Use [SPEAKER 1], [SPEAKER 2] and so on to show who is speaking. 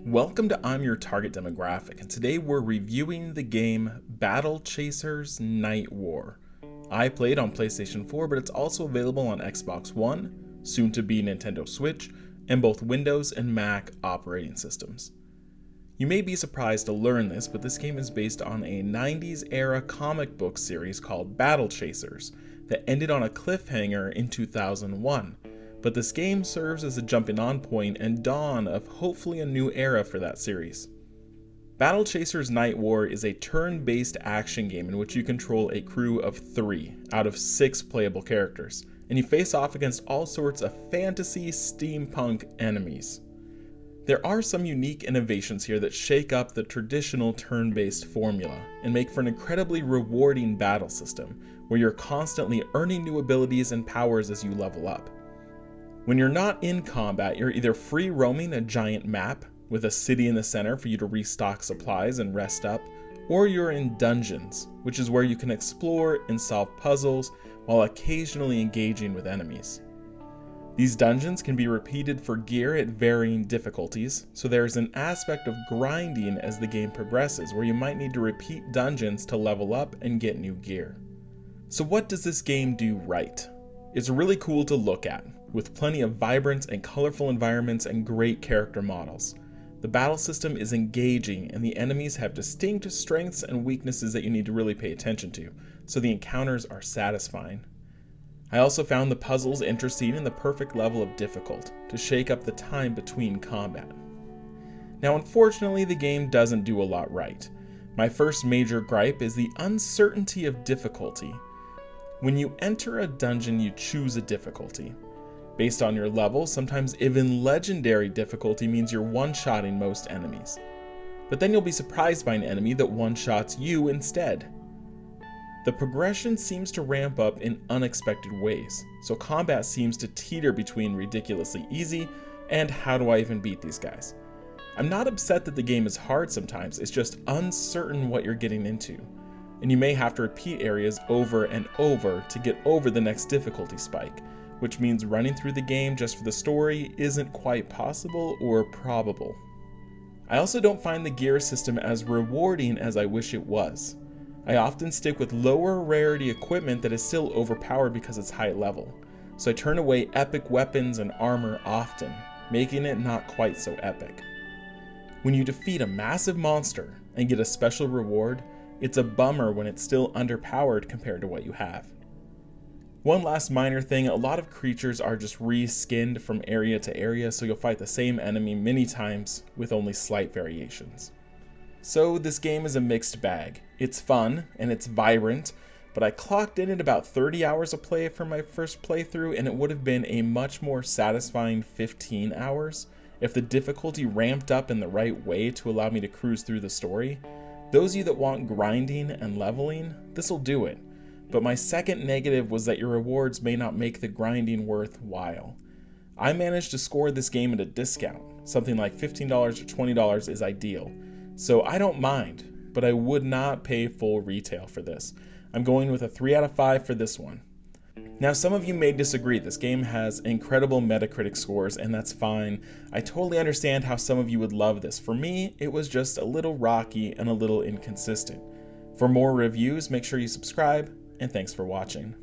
[SPEAKER 1] Welcome to I'm Your Target Demographic, and today we're reviewing the game Battle Chasers Nightwar. I played on PlayStation 4, but it's also available on Xbox One, soon to be Nintendo Switch, and both Windows and Mac operating systems. You may be surprised to learn this, but this game is based on a 90s era comic book series called Battle Chasers that ended on a cliffhanger in 2001. But this game serves as a jumping on point and dawn of hopefully a new era for that series. Battle Chasers Nightwar is a turn-based action game in which you control a crew of 3 out of 6 playable characters, and you face off against all sorts of fantasy steampunk enemies. There are some unique innovations here that shake up the traditional turn-based formula and make for an incredibly rewarding battle system where you're constantly earning new abilities and powers as you level up. When you're not in combat, you're either free roaming a giant map with a city in the center for you to restock supplies and rest up, or you're in dungeons, which is where you can explore and solve puzzles while occasionally engaging with enemies. These dungeons can be repeated for gear at varying difficulties, so there's an aspect of grinding as the game progresses where you might need to repeat dungeons to level up and get new gear. So what does this game do right? It's really cool to look at, with plenty of vibrant and colorful environments and great character models. The battle system is engaging and the enemies have distinct strengths and weaknesses that you need to really pay attention to, so the encounters are satisfying. I also found the puzzles interesting and the perfect level of difficult to shake up the time between combat. Now unfortunately the game doesn't do a lot right. My first major gripe is the uncertainty of difficulty. When you enter a dungeon, you choose a difficulty. Based on your level, sometimes even legendary difficulty means you're one-shotting most enemies. But then you'll be surprised by an enemy that one-shots you instead. The progression seems to ramp up in unexpected ways, so combat seems to teeter between ridiculously easy and how do I even beat these guys. I'm not upset that the game is hard sometimes, it's just uncertain what you're getting into. And you may have to repeat areas over and over to get over the next difficulty spike, which means running through the game just for the story isn't quite possible or probable. I also don't find the gear system as rewarding as I wish it was. I often stick with lower rarity equipment that is still overpowered because it's high level, so I turn away epic weapons and armor often, making it not quite so epic. When you defeat a massive monster and get a special reward, it's a bummer when it's still underpowered compared to what you have. One last minor thing, a lot of creatures are just re-skinned from area to area, so you'll fight the same enemy many times with only slight variations. So this game is a mixed bag. It's fun and it's vibrant, but I clocked in at about 30 hours of play for my first playthrough, and it would have been a much more satisfying 15 hours if the difficulty ramped up in the right way to allow me to cruise through the story. Those of you that want grinding and leveling, this'll do it. But my second negative was that your rewards may not make the grinding worthwhile. I managed to score this game at a discount. Something like $15 or $20 is ideal. So I don't mind, but I would not pay full retail for this. I'm going with a 3 out of 5 for this one. Now some of you may disagree, this game has incredible Metacritic scores and that's fine. I totally understand how some of you would love this. For me, it was just a little rocky and a little inconsistent. For more reviews, make sure you subscribe, and thanks for watching.